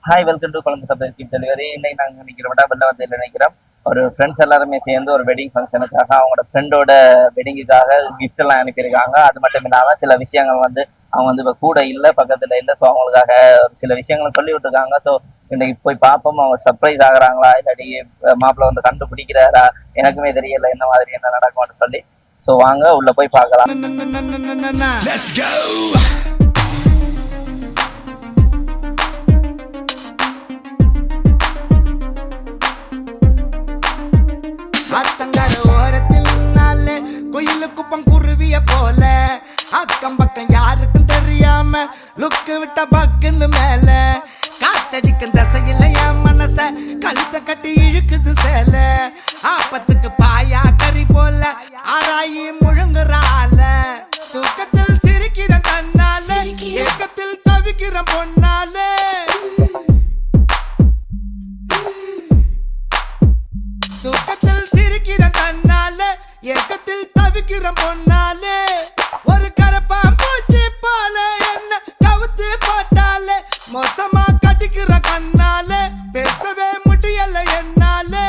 Hi welcome to கொழம்பு supplies keep delivery. இன்னைக்கு நாங்கள் நிற்கிறோம்டா வெள்ளவத்தையில் நினைக்கிறோம். ஒரு ஃப்ரெண்ட்ஸ் எல்லாருமே சேர்ந்து ஒரு வெட்டிங் ஃபங்க்ஷனுக்காக அவங்களோட ஃப்ரெண்டோட வெட்டிங்குக்காக கிஃப்ட் எல்லாம் அனுப்பியிருக்காங்க. அது மட்டும் இல்லாமல் சில விஷயங்கள் அவங்க இப்போ கூட இல்லை, பக்கத்தில் இல்லை. ஸோ அவங்களுக்காக சில விஷயங்களை சொல்லி விட்டுருக்காங்க. ஸோ இன்னைக்கு போய் பார்ப்போம் அவங்க சர்ப்ரைஸ் ஆகுறாங்களா, இல்லாட்டி மாப்பிள்ளை கண்டுபிடிக்கிறாரா, எனக்குமே தெரியல என்ன மாதிரி என்ன நடக்கும்னு சொல்லி. ஸோ வாங்க உள்ள போய் பார்க்கலாம். அத்தங்கர ஓரத்தில் நாளே கோயிலு குப்பம் குருவிய போல அக்கம் பக்கம் யாருக்கும் தெரியாம லுக்கு விட்ட பக்குன்னு மேல காத்தடிக்கும் தசையில என் மனச கழுத்த கட்டி இழுக்குது சேல ஆப்பத்துக்கு பாயா கறி போல ஆராயி முழுங்குறால தூக்கத்தில் சிரிக்கிற தன்னால ஏக்கத்தில் தவிக்கிற பொன்னால தூக்கத்தில் சிரிக்கிற தன்னால ஏக்கத்தில் தவிக்கிற பொன்னாலே ஒரு கரப்பாம் பூச்சி போல என்ன கவுத்து போட்டாலே மோசமா கட்டிக்கிற கண்ணால பேசவே முடியல என்னாலே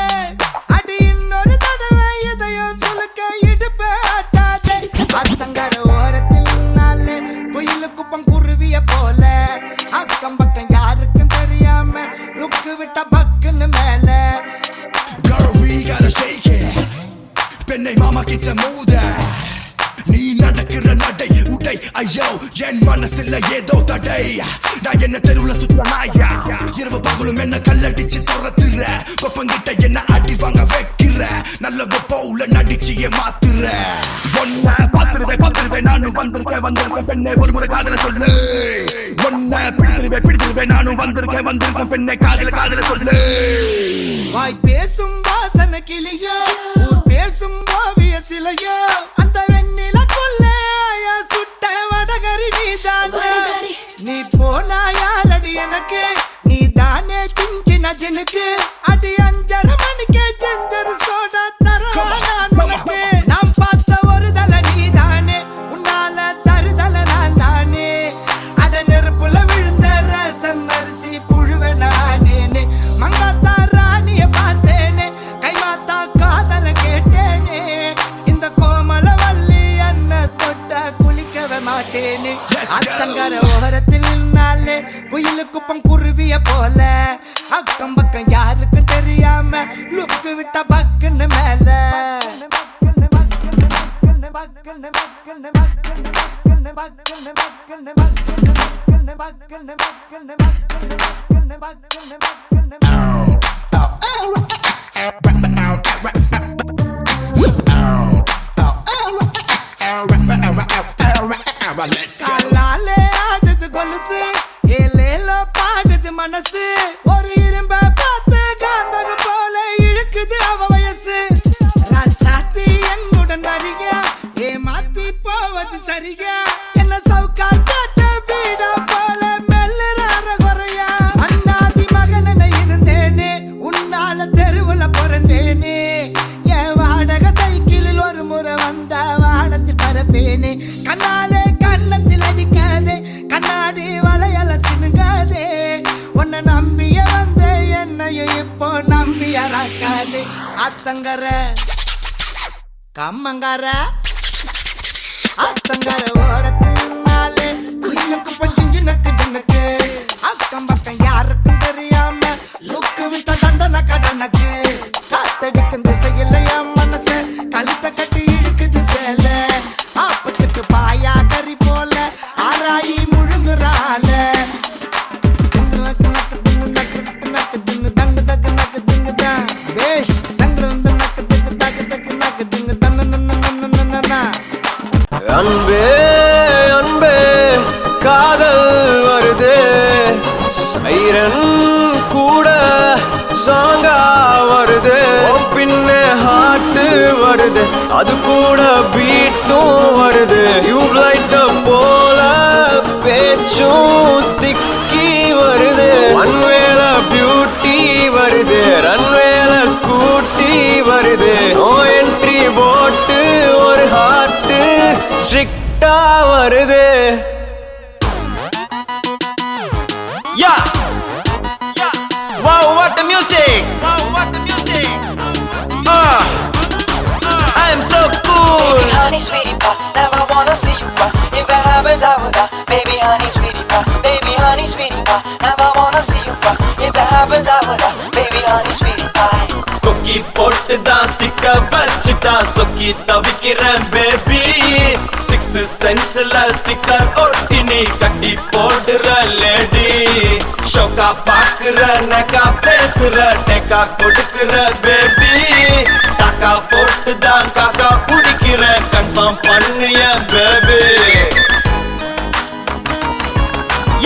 அடி இன்னொரு தடவை இதயம் சுலுக்க இடுப்பே ஆட்டாதே அத்தங்கர ஓரத்தில் நாளே கோயிலு குப்பம் குருவிய போல அக்கம் பக்கம் யாருக்கும் தெரியாம லுக்கு விட்ட பக்குன்னு மேல shake it பெண்ணை மாமா கிட்ட மூத நீ நடக்கிற நடை உடை ஐயோ என் மனசுல ஏதோ தடை நான் என்ன தெருவுல சுத்த நாயா இரவு பகலும் என்ன கல்லடிச்சு துரத்துற கொப்பங்கிட்ட என்ன அடி வாங்க வைக்கிற நல்ல போல நடிச்சியே மாத்துற ஒன்ன பாத்துருவேன் நானும் வந்திருக்கேன் பெண்ணை ஒரு முறை காதல சொல்லு ஒன்ன பிடித்திருவேன் நானும் வந்திருக்கேன் பெண்ணை காதல சொல்லு வாய் பேசும் வாசன கிளியோ ஊர் பேசும் ஓவிய சிலையோ அந்த வெண்ணில கொள்ளைய சுட்ட வடகரி நீதானே நீ போனா யாரடி எனக்கு நீ தானே சின்ன ஜனுக்கு அடி 5:30 மணிக்கே செஞ்சரு சோடா தரவா நான் உனக்கு நாம் பார்த்த ஒரு தல நீதானே உன்னால தருதல நான் தானே அட நெருப்புல விழுந்த ரசம் அரிசி புழுவ நானே மங்காத்தா ராணிய பார்த்தேனே கைமாத்தா காதல கேட்டேனே இந்த கோமல வள்ளி அண்ண தொட்ட குளிக்கவே மாட்டேனே அத்தங்கர ஓரத்தில் நின்னாலே குயிலு குப்பம் குருவிய போல அக்கம் பக்கம் யாருக்கும் தெரியாம லுக்கு விட்ட பக்குன்னு மேல காலாலே ஆடுது கொலுசு ஏலேலோ பாடுது மனசு ஒரு இரும்ப பார்த்து காந்தகம் போல இழுக்குது அவ வயசு ராசாத்தி என்னுடன் வருக ஏமாத்தி போவது சரிக என்ன சவுக்கார் காட்ட வீடா போல மெல்லுறார குறையா அண்ணாதி மகன இருந்தேனே உன்னால தெருவுல பிறந்தேனே என் வாடகை சைக்கிளில் ஒரு முறை வந்த வானத்தில் பரப்பேனே கண்ணாலே கண்ணத்தில் அடிக்காதே கண்ணாடி வளையல சினுங்காதே உன்னை நம்பிய வந்த என்னையும் இப்போ நம்பியறாக்காதே அத்தங்கர கம்மங்கர அத்தங்கர ஓரத்தில் நின்னாலே குயிலுக்கு பஞ்சிஞ்சினக்கு ஜின்னுக்கு அக்கம் பக்கம் யாருக்கும் தெரியாம லுக்கு விட்ட தண்டன கடனுக்கு காத்தடிக்கும் திசையில் என் மனசு கழுத்த கட்டி இழுக்குது சேல ஆப்பத்துக்கு பாயா கறி போல ஆராயி முழுங்குறால அன்பே அன்பே காதல் வருது சைரன் கூட சாங்கா வருது பின்னே ஹார்ட் வருது அது கூட பீட்டும் வருது டியூப்லைட் போல பேச்சும் திக்கி வருது ஒன்வேல பியூட்டி வருது ரன்வேல ஸ்கூட்டி வருது நோ என்ட்ரி போட்டு ஒரு ஹார்ட் ஸ்ட்ரிக்டா வருது யா music! Wow, what the music! I am so cool! Baby honey sweetie pie, never wanna see you cry. If it happens I will die. Baby honey sweetie pie, baby honey sweetie pie, never wanna see you cry. If it happens I will die. Baby honey sweetie pie. கொக்கி போட்டு தான் சிக்க வச்சுட்டா சொக்கி தவிக்கிறேன் baby sixth சென்ஸ்ல sticker ஒட்டி நீ கட்டி போடுற லேடி ஷோக்கா பாக்குற நெக்கா பேசுற டெக்கா கொடுக்குற பேபி காக்கா போட்டு தான் காக்கா பிடிக்கிற கன்ஃபார்ம் பண்ணுய பேபி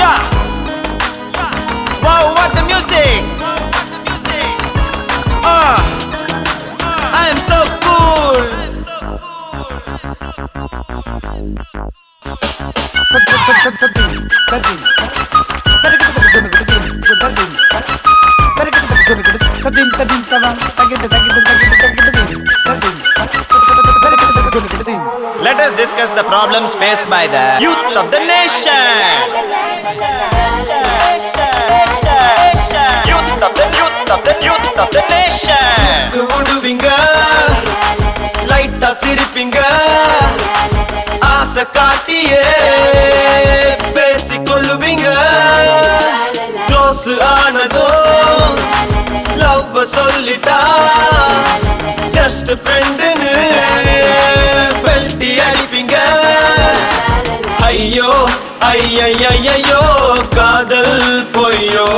யா wow what the music I am so cool. Let us discuss the problems faced by the youth of the nation. Youth of the nation. குடுவிங்க லைட்டா சிரிப்பிங்க ஆசை காட்டியே பேசிக்கொள்ளுவீங்க க்ளோஸ் ஆனதோ லவ் சொல்லிட்டா ஜஸ்ட் ஃப்ரெண்டுன்னு பெல்ட்டி அடிப்பீங்க ஐயோ ஐயையோ காதல் பொய்யோ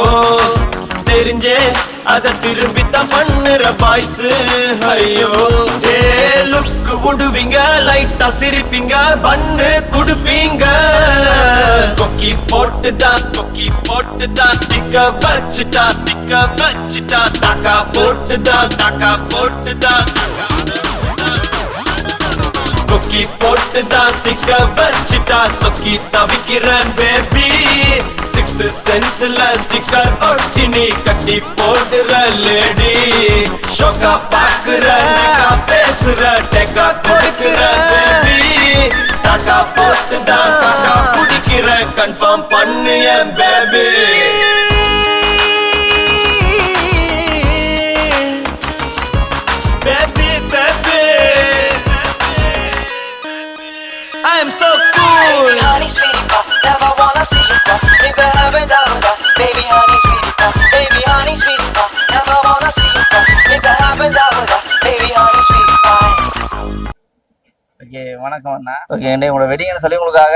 தெரிஞ்சே அத திரும்பித்தான் பண்ணுற பாய்ஸ் ஐயோ ஏ லுக்கு விடுவீங்க லைட்டா சிரிப்பீங்க பண்ணு குடுப்பீங்க கொக்கி போட்டுதான் திக்க வச்சுட்டா தாக்கா போட்டுதான் கொக்கி போட்டுதான் சிக்க வச்சுட்டா சொக்கி தவிக்கிறேன் பேபி சிக்ஸ்த் சென்ஸ்ல ஸ்டிக்கர் ஒட்டி நீ கட்டி போடுற லேடி ஷோக்கா பாக்குற நெக்கா பேசுற டெக்கா கொடுக்குற பேபி தாக்கா போட்டுதான் காக்கா பிடிக்கிற கன்ஃபார்ம் பண்ணு என் baby I am so cool. Baby honey sweetie pie, never wanna see you cry. If it happens I will die. Baby honey sweetie pie, baby honey sweetie pie, never wanna see you cry. If it happens I will die. Baby honey sweetie pie. Okay வணக்கம் அண்ணா. Okay இன்னைக்கு உங்களோட வெட்டிங்னு சொல்லி உங்களுக்காக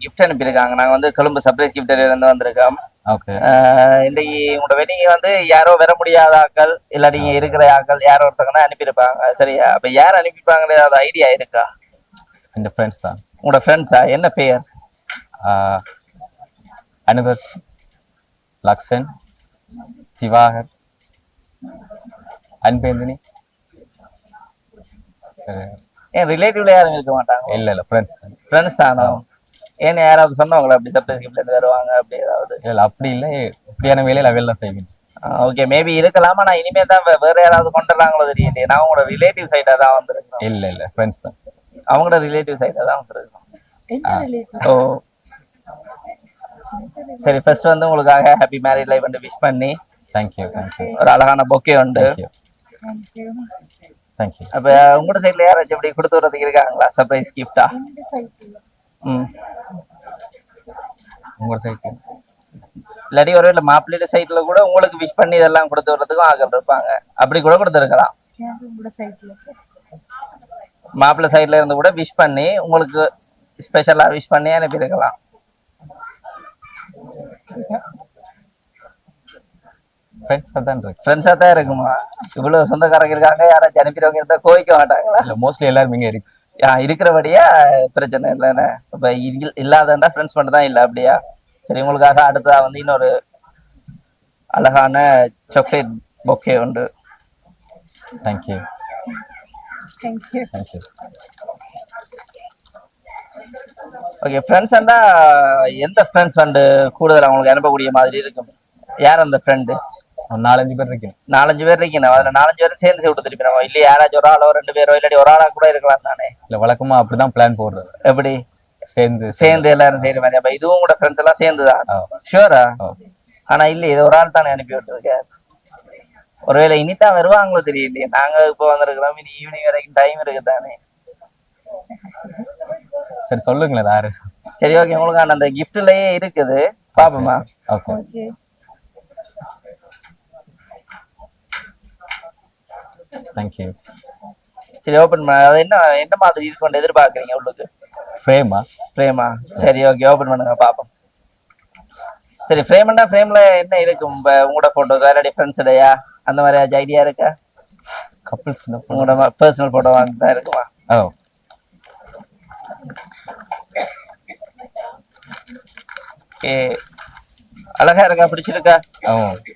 gift அனுப்பியிருக்காங்க. நாங்கள் வந்து Colombo surprise கிஃப்ட்ல இருந்து வந்திருக்கோம். ஓகே இன்னைக்கு உங்களோட வெட்டிங் வந்து யாரோ வர முடியாத ஆக்கள் இல்லாட்டி இங்க இருக்கிற ஆக்கள் யாரோ ஒருத்தங்க தான் அனுப்பியிருப்பாங்க. சரியா? அப்ப யார் அனுப்பிப்பாங்க ஏதாவது ஐடியா இருக்கா? இந்த ஃப்ரெண்ட்ஸ் தான். உங்களோட ஃப்ரெண்ட்ஸா? என்ன பெயர்? அனுதர், லக்ஷன், திவாகர், அன்பேந்தினி. ஏன் ரிலேட்டிவ்ல யாரும் இருக்க மாட்டாங்க? இல்ல ஃப்ரெண்ட்ஸ் தான். ஃப்ரெண்ட்ஸ் தானோ? ஏன்னு யாராவது சொன்னவங்களா அப்படி சர்ப்ரைஸ் கிஃப்ட்ல இருந்து வருவாங்க அப்படி ஏதாவது? இல்ல அப்படி இல்லை, இப்படியான வேலையில அவையெல்லாம் செய்வேன். ஓகே மேபி இருக்கலாமா. நான் இனிமே தான் வேற யாராவது கொண்டுறாங்களோ தெரியலையே. நான் உங்களோட ரிலேட்டிவ் சைடா தான் வந்திருக்கேன். இல்ல ஃப்ரெண்ட்ஸ் தான். அவங்களோட ரிலேட்டிவ் சைடா தான் வந்திருக்கோம். ஓ சரி, ஃபர்ஸ்ட் வந்து உங்களுக்காக ஹாப்பி மேரிட் லைஃப் வந்து விஷ் பண்ணி தேங்க்யூ ஒரு அழகான பொக்கே உண்டு. தேங்க்யூ. அப்ப உங்களோட சைட்ல யாராச்சும் அப்படி கொடுத்து வரதுக்கு இருக்காங்களா சர்ப்ரைஸ் கிஃப்டா? உங்களோட சைடு இல்லாட்டி ஒருவேளை மாப்பிள்ளையோட சைட்ல கூட உங்களுக்கு விஷ் பண்ணி இதெல்லாம் கொடுத்து வர்றதுக்கும் ஆட்கள் இருப்பாங்க. அப்படி கூட கொடுத்துருக்கலாம். மாப்பிள்ளை சைட்ல இருந்து கூட விஷ் பண்ணி உங்களுக்கு ஸ்பெஷலா விஷ் பண்ணி அனுப்பியிருக்கலாம். ஃப்ரெண்ட்ஸா தான் இருக்கு. ஃப்ரெண்ட்ஸா தான் இருக்குமா? இவ்வளவு சொந்தக்காரங்க இருக்காங்க, யாராச்சும் அனுப்பிடுவாங்க இருந்தா கோவிக்க மாட்டாங்களா? இல்ல மோஸ்ட்லி எல்லாரும் இங்க இருக்கு. இருக்கிறபடியா பிரச்சனை இல்லைன்னு. இப்ப இல்லாதண்டா ஃப்ரெண்ட்ஸ் மட்டும் தான் இல்ல அப்படியா? சரி, உங்களுக்காக அடுத்ததா வந்து இன்னொரு அழகான சாக்லேட் பொக்கே உண்டு. தேங்க்யூ. ஓகே, ஃப்ரெண்ட்ஸ் எந்த ஃப்ரெண்ட்ஸ் வந்து கூடுதல் அவங்களுக்கு அனுப்பக்கூடிய மாதிரி இருக்கும்? யார் அந்த ஃப்ரெண்டு? ஒரு 4-5 பேர் இருக்கேன். 4-5 பேர் இருக்கீங்க. அதுல 4-5 பேரும் சேர்ந்து விட்டு திருப்பி நம்ம இல்லையா? யாராச்சும் ஒரு ஆளோ 2 பேரோ இல்லாட்டி ஒரு ஆளா கூட இருக்கலாம் தானே? இல்ல வழக்கமா அப்படிதான் பிளான் போடுறது. எப்படி? சேர்ந்து எல்லாரும் செய்யற மாதிரி. அப்ப இதுவும் கூட ஃப்ரெண்ட்ஸ் எல்லாம் சேர்ந்துதான்? ஷூரா? ஆனா இல்ல, இது ஒரு ஆள் தானே அனுப்பி விட்டுருக்காரு. ஒருவேளை இனிதான் வருவாங்களோ தெரியலையே. நாங்க இப்போ வந்திருக்கிறோம், இனி ஈவினிங் வரைக்கும் டைம் இருக்கு தானே. சரி சொல்லுங்களேன் யாரு. சரி ஓகே, உங்களுக்கு அந்த கிஃப்ட்லயே இருக்குது, பாப்போமா? Okay thank you. சரி ஓபன் பண்ண. அது என்ன என்ன மாதிரி இருக்கும்னு எதிர்பார்க்குறீங்க உள்ளுக்கு? ஃப்ரேமா? ஃப்ரேமா? சரி ஓகே, ஓபன் பண்ணுங்க பாப்போம். சரி, ஃப்ரேம்னா ஃப்ரேம்ல என்ன இருக்கும்? இப்போ உங்களோட போட்டோஸ் இல்லாட்டி ஃப்ரெண்ட்ஸுடையா அந்த மாதிரி ஏதாச்சும் ஐடியா இருக்கா? கப்பிள்ஸ் உங்களோட பர்சனல் போட்டோ தான் இருக்குமா? ஓ ஓகே, அழகா இருக்கா? பிடிச்சிருக்கா? ஓ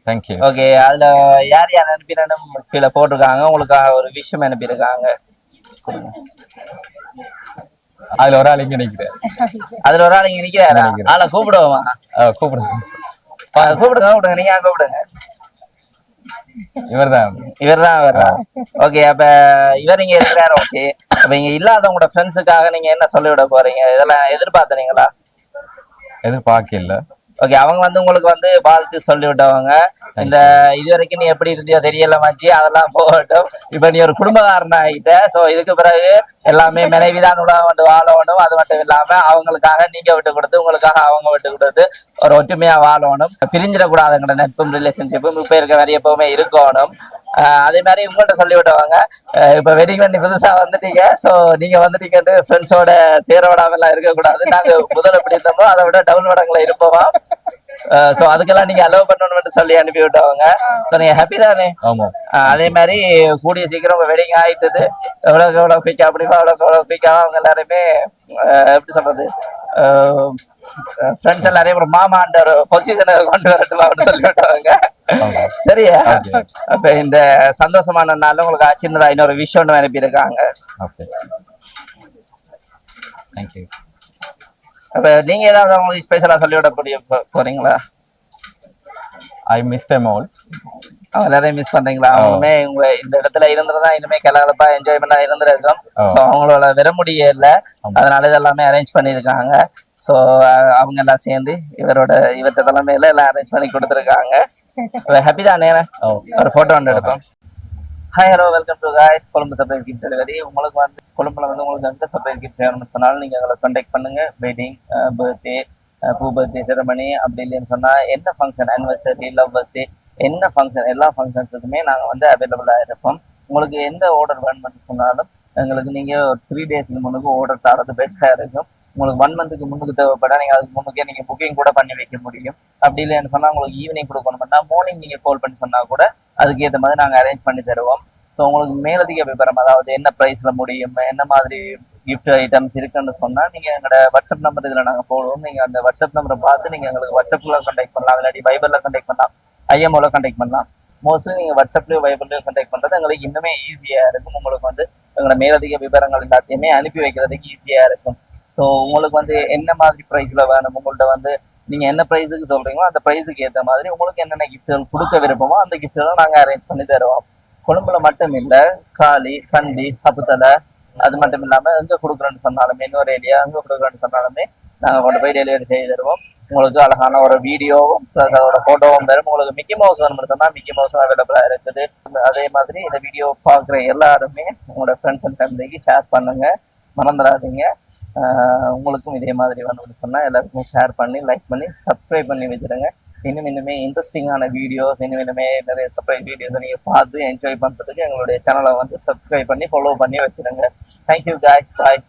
தேங்க்யூ. ஓகே, அதுல யார் யார் அனுப்பினாலும் கீழே போட்டிருக்காங்க. உங்களுக்கு ஒரு விஷயம் அனுப்பியிருக்காங்க. அதுல ஒரு ஆள் இங்க நிக்கிறேன். அதுல ஒரு ஆள் இங்க நிக்கிறாரா? ஆளை கூப்பிடுவோமா? கூப்பிடுங்க கூப்பிடுங்க, நீங்க கூப்பிடுங்க. இவர்தான். இவர்தான். ஓகே, அப்ப இவர் இங்க இருக்கிறாரு. ஓகே, அப்ப இங்க இல்லாதவங்களோட ஃப்ரெண்ட்ஸுக்காக நீங்க என்ன சொல்லிவிட போறீங்க? இதெல்லாம் எதிர்பார்த்தீங்களா? எதிர்பார்க்கல. ஓகே, அவங்க உங்களுக்கு வாழ்த்து சொல்லி விட்டவங்க. இந்த இது வரைக்கும் நீ எப்படி இருந்தியோ தெரியல மச்சி, அதெல்லாம் போகட்டும். இப்ப நீ ஒரு குடும்பக்காரன் ஆகிட்ட. சோ இதுக்கு பிறகு எல்லாமே மனைவிதான் உலகம் வாழணும். அது மட்டும் இல்லாம அவங்களுக்காக நீங்க விட்டு கொடுத்து, உங்களுக்காக அவங்க விட்டு கொடுத்து ஒரு ஒற்றுமையா வாழணும். பிரிஞ்சிடக்கூடாதுங்கிற நட்பும் ரிலேஷன்ஷிப்பும் இப்ப இருக்க மாதிரி எப்பவுமே இருக்கணும். அதே மாதிரி உங்கள்கிட்ட சொல்லி விட்டவங்க, இப்ப வெட்டிங் பண்ணி புதுசா வந்துட்டீங்க. சோ நீங்க வந்துட்டீங்கன்னு ஃப்ரெண்ட்ஸோட சேர விடாம எல்லாம் இருக்கக்கூடாது. நாங்க முதல்ல எப்படி இருந்தோமோ அதை விட டவுன் வடங்களை இருப்போமா. சோ அதுக்கெல்லாம் நீங்க அலோவ் பண்ணணும்னு சொல்லி அனுப்பி விட்டவங்க. சோ நீங்க ஹாப்பி தானே? அதே மாதிரி கூடிய சீக்கிரம் உங்க வெட்டிங் ஆயிட்டது. எவ்வளவு குயிக்கா அப்படிமா எவ்வளவு குயிக்கா அவங்க எல்லாருமே எப்படி சொல்றது, ஃப்ரெண்ட்ஸ் எல்லாரையும் ஒரு மாமாண்ட ஒரு பொசிஷனை கொண்டு வரட்டும் அப்படின்னு சொல்லி விட்டவங்க. சரியா? அப்ப இந்த சந்தோஷமான நாள்ல உங்களுக்கு சின்னதா இன்னொரு விஷயம் ஒன்று அனுப்பியிருக்காங்க. தேங்க்யூ. அப்ப நீங்க ஏதாவது அவங்களுக்கு ஸ்பெஷலா சொல்லிவிட போறீங்களா? I miss them all. அவங்க எல்லாரையும் மிஸ் பண்றீங்களா? அவங்களுமே உங்க இந்த இடத்துல இருந்துருந்தா இனிமே கலகலப்பா என்ஜாய்மெண்டா இருந்திருக்கும். ஸோ அவங்களோட வர முடியல, அதனால இதெல்லாமே அரேஞ்ச் பண்ணியிருக்காங்க. ஸோ அவங்க எல்லாம் சேர்ந்து இவர்கிட்ட தலைமையில எல்லாம் அரேஞ்ச் பண்ணி கொடுத்துருக்காங்க. ஹாப்பி தானே? ஒரு போட்டோ ஒன்று எடுப்போம். Hi, hello, welcome to guys Colombo surprise gift delivery. உங்களுக்கு கொழும்புல உங்களுக்கு எந்த சர்ப்ரைஸ் கிஃப்ட் வேணும்னு சொன்னாலும் நீங்க எங்களை கான்டாக்ட் பண்ணுங்க. வெட்டிங், பர்த்டே, பூ பர்த்டே செரமனி, அப்படி இல்லைன்னு சொன்னா என்ன ஃபங்க்ஷன், ஆனிவர்சரி, லவ் பர்த்டே, என்ன ஃபங்க்ஷன், எல்லா ஃபங்க்ஷன்ஸுக்குமே நாங்கள் அவைலபிளாக இருப்போம். உங்களுக்கு எந்த ஆர்டர் வேணும்னு சொன்னாலும் எங்களுக்கு நீங்கள் ஒரு 3 டேஸ்க்கு முன்னுக்கு ஆர்டர் தரது பெட்டராக இருக்கும். உங்களுக்கு 1 மந்த்துக்கு முன்னுக்கு தேவைப்பட நீங்கள் அதுக்கு முன்னுக்கே நீங்கள் புக்கிங் கூட பண்ணி வைக்க முடியும். அப்படி இல்லைன்னு சொன்னால் உங்களுக்கு ஈவினிங் கொடுக்கணும்னா மார்னிங் நீங்கள் கால் பண்ணி சொன்னால் கூட அதுக்கு ஏற்ற மாதிரி நாங்கள் அரேஞ்ச் பண்ணி தருவோம். ஸோ உங்களுக்கு மேலதிக விவரம், அதாவது என்ன ப்ரைஸில் முடியும், என்ன மாதிரி கிஃப்ட் ஐட்டம்ஸ் இருக்குன்னு சொன்னால் நீங்கள் எங்களோட வாட்ஸ்அப் நம்பர் இதில் நாங்கள் போடுவோம். நீங்கள் அந்த வாட்ஸ்அப் நம்பரை பார்த்து நீங்கள் எங்களுக்கு வாட்ஸ்அப்பில் கான்டாக்ட் பண்ணலாம், இல்லாட்டி வைபரில் கான்டாக்ட் பண்ணலாம், ஐஎம்ஓவில் கான்டாக்ட் பண்ணலாம். மோஸ்ட்லி நீங்கள் வாட்ஸ்அப்லேயும் வைபர்லையும் கான்டாக்ட் பண்ணுறது எங்களுக்கு இன்னுமே ஈஸியாக இருக்கும். உங்களுக்கு எங்களோட மேலதிக விவரங்கள் எல்லாத்தையுமே அனுப்பி வைக்கிறதுக்கு ஈஸியாக இருக்கும். ஸோ உங்களுக்கு என்ன மாதிரி ப்ரைஸில் வேணும், உங்கள்கிட்ட நீங்கள் என்ன ப்ரைஸுக்கு சொல்கிறீங்களோ அந்த ப்ரைஸுக்கு ஏற்ற மாதிரி உங்களுக்கு என்னென்ன கிஃப்ட்கள் கொடுக்க விருப்பமோ அந்த கிஃப்ட்களை நாங்கள் அரேஞ்ச் பண்ணி தருவோம். கொழும்புல மட்டும் இல்லை, காலி, கண்டி, கப்புத்தலை, அது மட்டும் இல்லாமல் எங்கே கொடுக்குறோன்னு சொன்னாலுமே, இன்னொரு ஏரியா எங்கே கொடுக்குறோன்னு சொன்னாலுமே நாங்கள் கொண்டு போய் டெலிவரி செய்து தருவோம். உங்களுக்கு அழகான ஒரு வீடியோவும் ப்ளஸ் அதோட ஃபோட்டோவும் வரும். உங்களுக்கு மிக்கி மவுஸ் வேணும்னு சொன்னால் மிக்கி மவுஸும் அவைலபிளாக இருக்குது. அதே மாதிரி இந்த வீடியோ பார்க்குற எல்லாருமே உங்களோட ஃப்ரெண்ட்ஸ் அண்ட் ஃபேமிலிக்கு ஷேர் பண்ணுங்கள், மறந்துடாதீங்க. உங்களுக்கும் இதே மாதிரி வேணும்னு சொன்னால் எல்லாருக்குமே ஷேர் பண்ணி, லைக் பண்ணி, சப்ஸ்கிரைப் பண்ணி வச்சுருங்க. இன்னுமே இன்ட்ரெஸ்டிங்கான வீடியோஸ், இன்னுமே நிறைய சர்ப்ரைஸ் வீடியோஸ் நீங்கள் பார்த்து என்ஜாய் பண்ணுறதுக்கு எங்களுடைய சேனலை சப்ஸ்கிரைப் பண்ணி ஃபாலோ பண்ணி வச்சுருங்க. தேங்க்யூ காய்ஸ், பாய்.